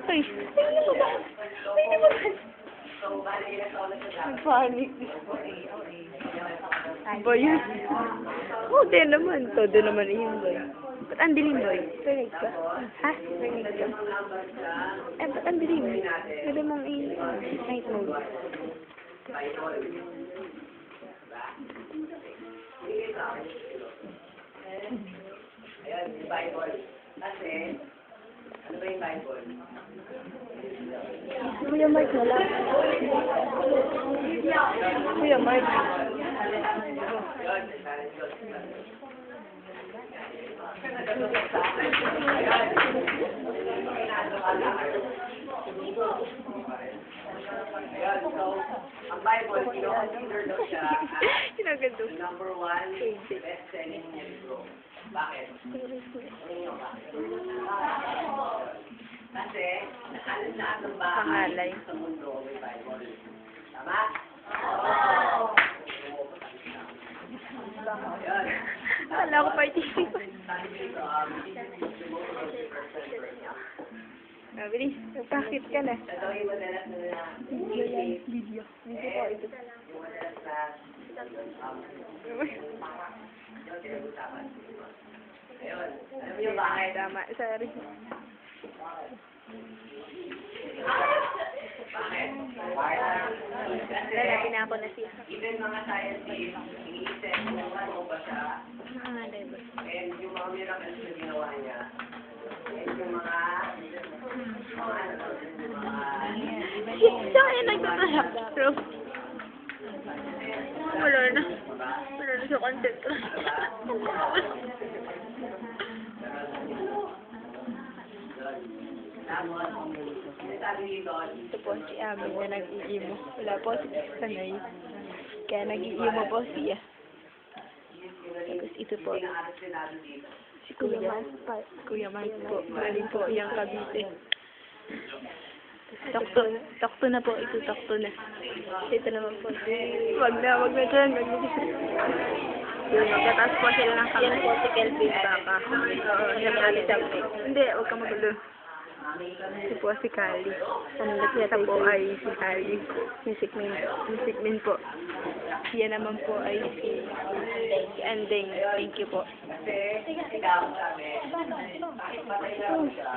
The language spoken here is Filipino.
Ay, ano ba ba? Ay, di ba ba? Nagpanik. Ba yun? Oo, di naman. Todo naman yun, boy. Ba't ang dilim, boy? Tuloy ka? Ha? Tuloy ka? Eh, ba't ang dilim? Pwede mong i-night mode. Ayan, yung Bible. Kasi, ano ba yung Bible? Kuya Mike na lang. Kuya Mike. Ayan, so, ang Bible, consider daw siya as Kinagando. number 1 best-selling libro. Bakit? Kasi, lahat ng bahay sa mundo may Bible. Tama? Ayan. Kala ko participant. Bilis, nagpakit ka na. Ito yung madalas na Video yan. Video. Video po ito. yung madalas na pinag-usapan. Ayun. Alam mo yung bakit? Tama, sorry. Bakit? Lalaki na ako na siya. Even mga scientists, iniisip kung ano ba siya, Mga diba? and yung mga miracles na ginawa niya, and yung mga Siya kaya nagtatrap. Pero, wala na. Wala na siya content. Ito po si Amin na nag-iimo. Wala po si Sanay. Kaya nag-iimo po siya. Tapos ito po. Si Kuya Mike. Kuya Mike po. Galing po iyang Cavite. Takto na po. Ito takto na. Ito naman po. Wag na dyan. Magkataas po sila ng kami. Yan po si Kelvin Baka. Oo, yan po si Champi. Hindi, huwag ka magulo. Ito po si Kali. Ito po ay si Kali. Music man po. Yan naman po ay si Andeng. Thank you po. Kasi, ikaw sabi, patay na siya.